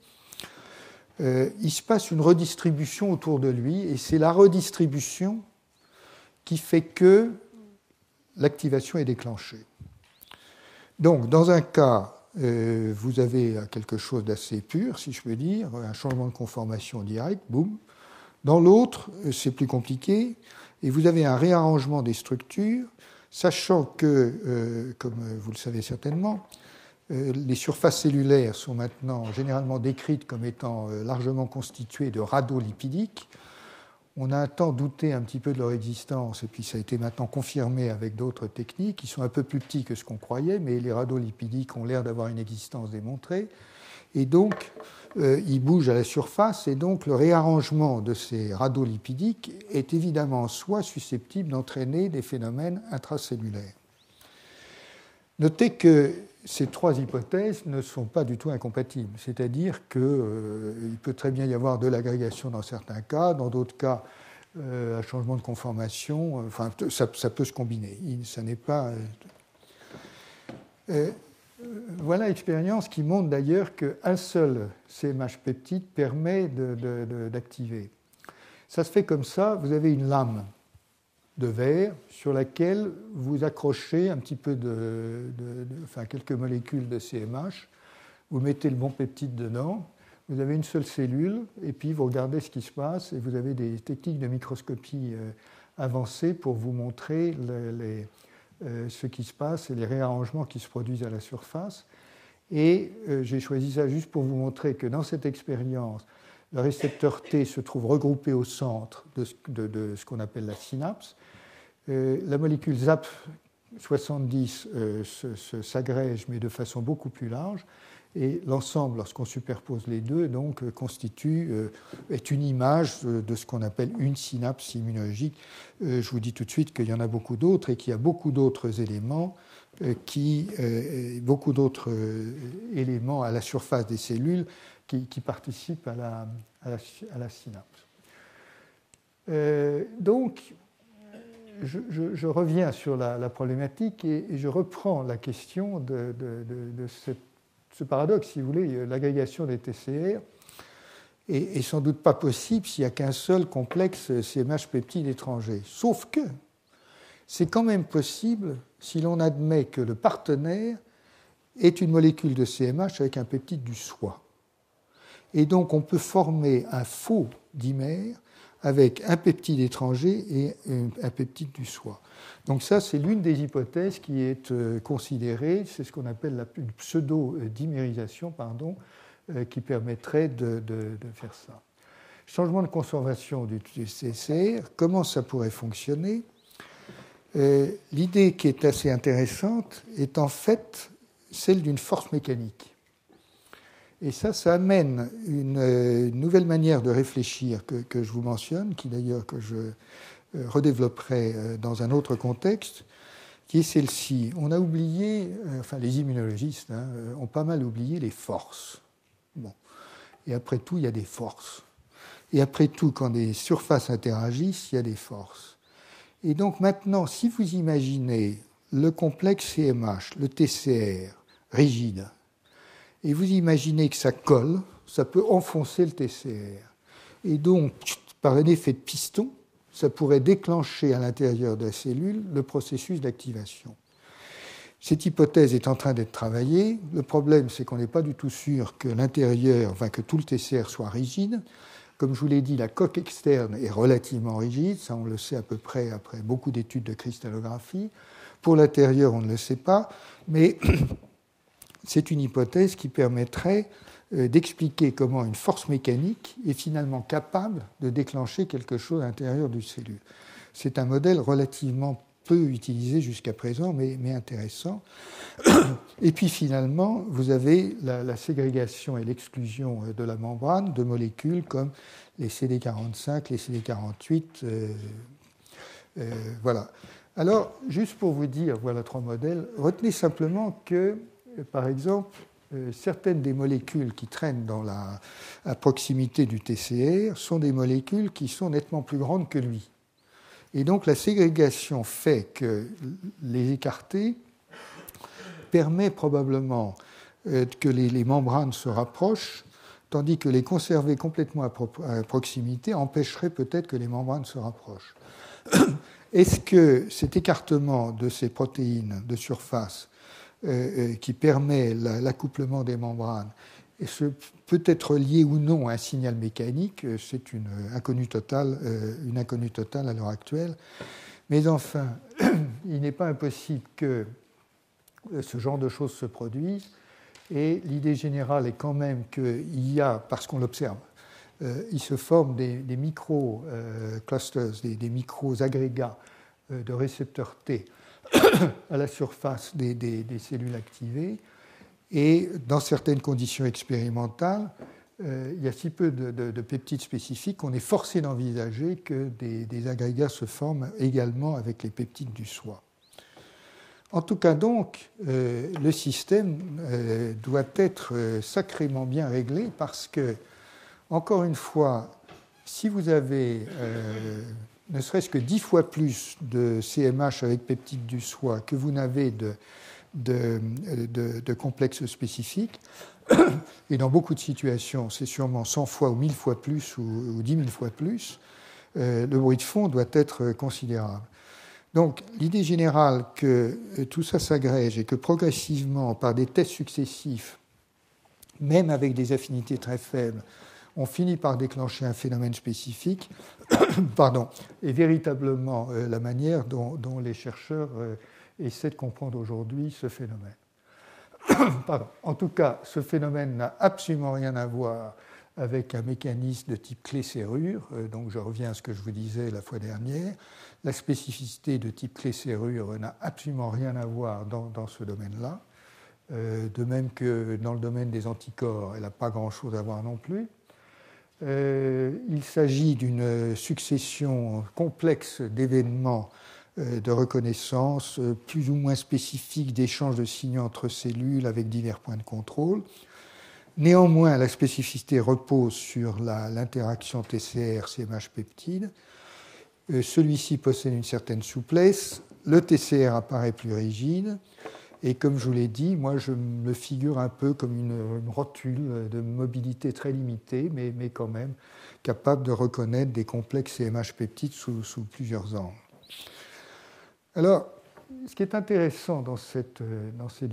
Speaker 1: il se passe une redistribution autour de lui, et c'est la redistribution qui fait que l'activation est déclenchée. Donc, dans un cas, vous avez quelque chose d'assez pur, si je peux dire, un changement de conformation direct, boum. Dans l'autre, c'est plus compliqué, et vous avez un réarrangement des structures, sachant que, comme vous le savez certainement, les surfaces cellulaires sont maintenant généralement décrites comme étant largement constituées de radolipidiques. On a un temps douté un petit peu de leur existence, et puis ça a été maintenant confirmé avec d'autres techniques. Ils sont un peu plus petits que ce qu'on croyait, mais les radolipidiques ont l'air d'avoir une existence démontrée. Et donc, ils bougent à la surface, et donc le réarrangement de ces radolipidiques est évidemment en soi susceptible d'entraîner des phénomènes intracellulaires. Notez que ces trois hypothèses ne sont pas du tout incompatibles, c'est-à-dire qu'il peut très bien y avoir de l'agrégation dans certains cas, dans d'autres cas, un changement de conformation, enfin, ça peut se combiner. Ça n'est pas. Voilà l'expérience qui montre d'ailleurs qu'un seul CMH peptide permet d'activer. Ça se fait comme ça, vous avez une lame de verre sur laquelle vous accrochez un petit peu quelques molécules de CMH, vous mettez le bon peptide dedans, vous avez une seule cellule, et puis vous regardez ce qui se passe, et vous avez des techniques de microscopie avancées pour vous montrer ce qui se passe et les réarrangements qui se produisent à la surface. Et j'ai choisi ça juste pour vous montrer que dans cette expérience, le récepteur T se trouve regroupé au centre de ce qu'on appelle la synapse. La molécule ZAP70 s'agrège, mais de façon beaucoup plus large. Et l'ensemble, lorsqu'on superpose les deux, donc, est une image de ce qu'on appelle une synapse immunologique. Je vous dis tout de suite qu'il y en a beaucoup d'autres et qu'il y a beaucoup d'autres éléments éléments à la surface des cellules qui participent à la synapse. Donc, je reviens sur la problématique et je reprends la question de ce paradoxe, si vous voulez. L'agrégation des TCR est sans doute pas possible s'il n'y a qu'un seul complexe CMH peptide étranger. Sauf que c'est quand même possible si l'on admet que le partenaire est une molécule de CMH avec un peptide du soi. Et donc on peut former un faux dimère avec un peptide étranger et un peptide du soi. Donc ça, c'est l'une des hypothèses qui est considérée, c'est ce qu'on appelle la pseudo-dimérisation, qui permettrait de faire ça. Changement de conservation du TCR, comment ça pourrait fonctionner ? L'idée qui est assez intéressante est en fait celle d'une force mécanique. Et ça amène une nouvelle manière de réfléchir que je vous mentionne, qui d'ailleurs que je redévelopperai dans un autre contexte, qui est celle-ci. On a oublié, les immunologistes ont pas mal oublié les forces. Bon. Et après tout, il y a des forces. Et après tout, quand des surfaces interagissent, il y a des forces. Et donc maintenant, si vous imaginez le complexe CMH, le TCR, rigide, et vous imaginez que ça colle, ça peut enfoncer le TCR. Et donc, par un effet de piston, ça pourrait déclencher à l'intérieur de la cellule le processus d'activation. Cette hypothèse est en train d'être travaillée. Le problème, c'est qu'on n'est pas du tout sûr que l'intérieur, que tout le TCR soit rigide. Comme je vous l'ai dit, la coque externe est relativement rigide, ça on le sait à peu près après beaucoup d'études de cristallographie. Pour l'intérieur, on ne le sait pas, mais c'est une hypothèse qui permettrait d'expliquer comment une force mécanique est finalement capable de déclencher quelque chose à l'intérieur d'une cellule. C'est un modèle relativement peu utilisé jusqu'à présent, mais intéressant. Et puis finalement, vous avez la ségrégation et l'exclusion de la membrane de molécules comme les CD45, les CD48. Voilà. Alors, juste pour vous dire, voilà 3 modèles, retenez simplement que, par exemple, certaines des molécules qui traînent à proximité du TCR sont des molécules qui sont nettement plus grandes que lui. Et donc la ségrégation fait que les écarter permet probablement que les membranes se rapprochent, tandis que les conserver complètement à proximité empêcherait peut-être que les membranes se rapprochent. Est-ce que cet écartement de ces protéines de surface qui permet l'accouplement des membranes peut être lié ou non à un signal mécanique? C'est une inconnue totale à l'heure actuelle. Mais enfin, il n'est pas impossible que ce genre de choses se produisent. Et l'idée générale est quand même qu'il y a, parce qu'on l'observe, il se forme des micro-clusters, des micro-agrégats de récepteurs T à la surface des cellules activées. Et dans certaines conditions expérimentales, il y a si peu de peptides spécifiques qu'on est forcé d'envisager que des agrégats se forment également avec les peptides du soi. En tout cas, donc, le système doit être sacrément bien réglé parce que, encore une fois, si vous avez ne serait-ce que 10 fois plus de CMH avec peptides du soi que vous n'avez de complexes spécifiques, et dans beaucoup de situations, c'est sûrement 100 fois ou 1000 fois plus ou 10 000 fois plus, le bruit de fond doit être considérable. Donc, l'idée générale que tout ça s'agrège et que progressivement, par des tests successifs, même avec des affinités très faibles, on finit par déclencher un phénomène spécifique, est véritablement la manière dont les chercheurs essaie de comprendre aujourd'hui ce phénomène. Pardon. En tout cas, ce phénomène n'a absolument rien à voir avec un mécanisme de type clé-serrure. Donc je reviens à ce que je vous disais la fois dernière. La spécificité de type clé-serrure n'a absolument rien à voir dans ce domaine-là. De même que dans le domaine des anticorps, elle n'a pas grand-chose à voir non plus. Il s'agit d'une succession complexe d'événements de reconnaissance, plus ou moins spécifiques d'échanges de signaux entre cellules avec divers points de contrôle. Néanmoins, la spécificité repose sur l'interaction TCR-CMH-peptide. Celui-ci possède une certaine souplesse. Le TCR apparaît plus rigide. Et comme je vous l'ai dit, moi je me figure un peu comme une rotule de mobilité très limitée, mais quand même capable de reconnaître des complexes CMH-peptides sous plusieurs angles. Alors, ce qui est intéressant dans cette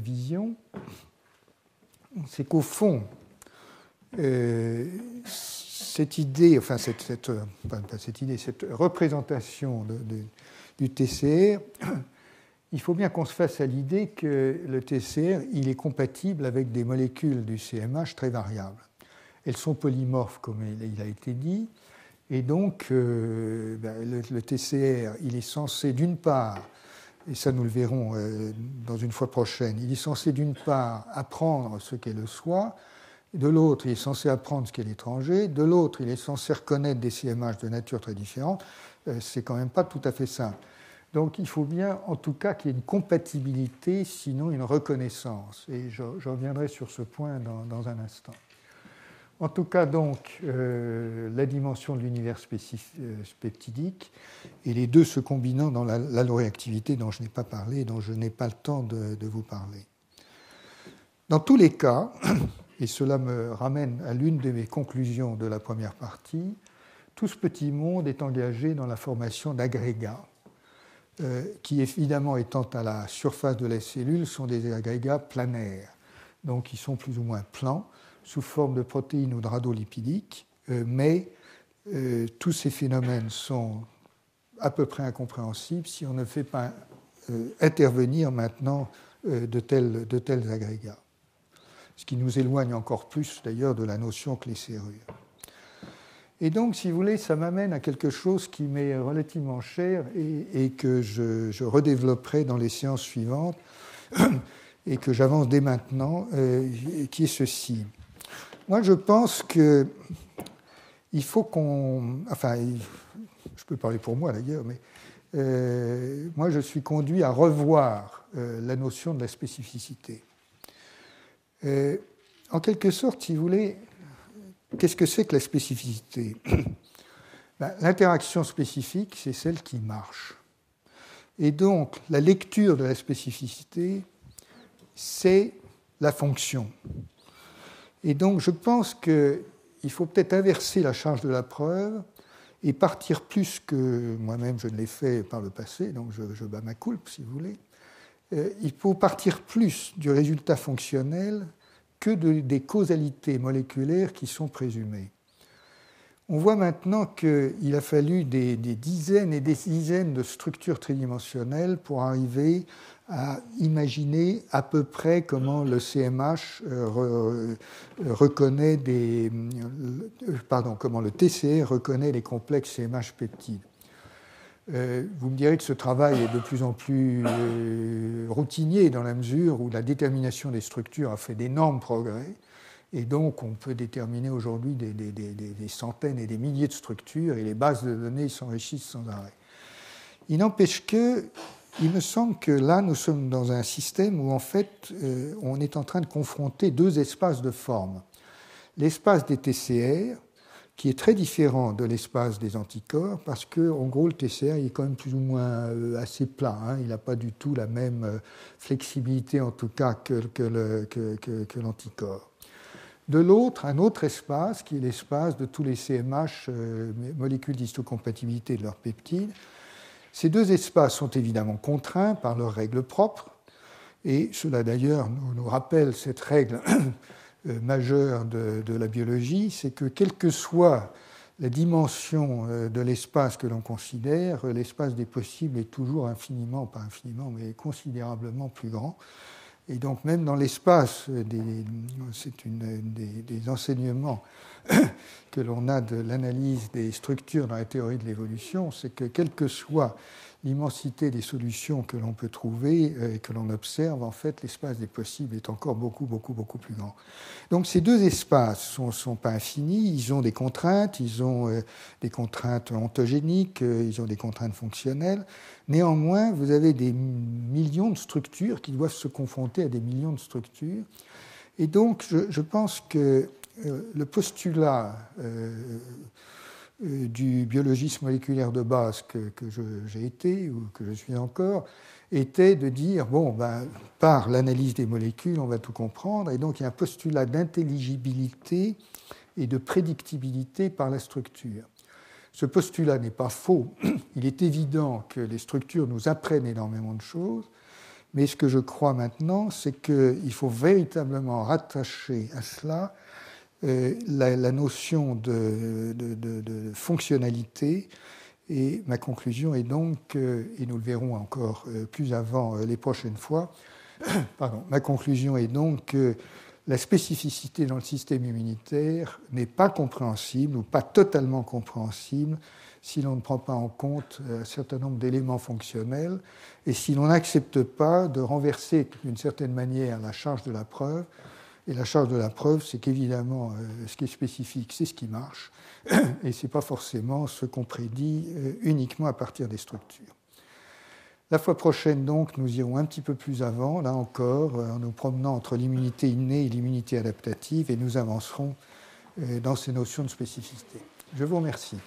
Speaker 1: vision, c'est qu'au fond, cette représentation du TCR, il faut bien qu'on se fasse à l'idée que le TCR il est compatible avec des molécules du CMH très variables. Elles sont polymorphes, comme il a été dit, et donc le TCR il est censé d'une part, et ça nous le verrons dans une fois prochaine, il est censé d'une part apprendre ce qu'est le soi, de l'autre il est censé apprendre ce qu'est l'étranger, de l'autre il est censé reconnaître des CMH de nature très différente. C'est quand même pas tout à fait simple. Donc il faut bien en tout cas qu'il y ait une compatibilité, sinon une reconnaissance. Et je reviendrai sur ce point dans un instant. En tout cas, donc, la dimension de l'univers peptidique et les deux se combinant dans l'alloréactivité dont je n'ai pas parlé, dont je n'ai pas le temps de vous parler. Dans tous les cas, et cela me ramène à l'une de mes conclusions de la première partie, tout ce petit monde est engagé dans la formation d'agrégats, qui évidemment étant à la surface de la cellule sont des agrégats planaires, donc ils sont plus ou moins plans, sous forme de protéines ou de radolipidiques, mais tous ces phénomènes sont à peu près incompréhensibles si on ne fait pas intervenir maintenant de tels agrégats. Ce qui nous éloigne encore plus d'ailleurs de la notion clé-serrure. Et donc, si vous voulez, ça m'amène à quelque chose qui m'est relativement cher et que je redévelopperai dans les séances suivantes et que j'avance dès maintenant, qui est ceci. Moi, je pense qu'il faut qu'on... Enfin, je peux parler pour moi d'ailleurs, mais moi, je suis conduit à revoir la notion de la spécificité. En quelque sorte, si vous voulez, qu'est-ce que c'est que la spécificité ? L'interaction spécifique, c'est celle qui marche. Et donc, la lecture de la spécificité, c'est la fonction. Et donc, je pense qu'il faut peut-être inverser la charge de la preuve et partir plus que moi-même, je ne l'ai fait par le passé, donc je bats ma coulpe, si vous voulez. Il faut partir plus du résultat fonctionnel que des causalités moléculaires qui sont présumées. On voit maintenant qu'il a fallu des dizaines et des dizaines de structures tridimensionnelles pour arriver à imaginer à peu près comment le CMH reconnaît comment le TCR reconnaît les complexes CMH peptides. Vous me direz que ce travail est de plus en plus routinier dans la mesure où la détermination des structures a fait d'énormes progrès. Et donc, on peut déterminer aujourd'hui des centaines et des milliers de structures et les bases de données s'enrichissent sans arrêt. Il n'empêche qu'il me semble que là, nous sommes dans un système où, en fait, on est en train de confronter deux espaces de forme. L'espace des TCR, qui est très différent de l'espace des anticorps, parce que, en gros, le TCR il est quand même plus ou moins assez plat. Hein. Il n'a pas du tout la même flexibilité, en tout cas, que l'anticorps. De l'autre, un autre espace, qui est l'espace de tous les CMH, molécules d'histocompatibilité de leurs peptides. Ces deux espaces sont évidemment contraints par leurs règles propres, et cela d'ailleurs nous rappelle cette règle majeure de la biologie, c'est que quelle que soit la dimension de l'espace que l'on considère, l'espace des possibles est toujours infiniment, pas infiniment, mais considérablement plus grand. Et donc même dans l'espace, c'est des enseignements que l'on a de l'analyse des structures dans la théorie de l'évolution, c'est que quelle que soit l'immensité des solutions que l'on peut trouver et que l'on observe, en fait, l'espace des possibles est encore beaucoup, beaucoup, beaucoup plus grand. Donc ces deux espaces ne sont pas infinis, ils ont des contraintes, ils ont des contraintes ontogéniques, ils ont des contraintes fonctionnelles. Néanmoins, vous avez des millions de structures qui doivent se confronter à des millions de structures. Et donc, je pense que le postulat du biologisme moléculaire de base que j'ai été ou que je suis encore était de dire, bon, par l'analyse des molécules, on va tout comprendre, et donc il y a un postulat d'intelligibilité et de prédictibilité par la structure. Ce postulat n'est pas faux, il est évident que les structures nous apprennent énormément de choses, mais ce que je crois maintenant, c'est qu'il faut véritablement rattacher à cela la notion de fonctionnalité, et ma conclusion est donc, et nous le verrons encore plus avant les prochaines fois, ma conclusion est donc que la spécificité dans le système immunitaire n'est pas compréhensible ou pas totalement compréhensible si l'on ne prend pas en compte un certain nombre d'éléments fonctionnels et si l'on n'accepte pas de renverser d'une certaine manière la charge de la preuve. Et la charge de la preuve, c'est qu'évidemment, ce qui est spécifique, c'est ce qui marche, et ce n'est pas forcément ce qu'on prédit uniquement à partir des structures. La fois prochaine, donc, nous irons un petit peu plus avant, là encore, en nous promenant entre l'immunité innée et l'immunité adaptative, et nous avancerons dans ces notions de spécificité. Je vous remercie.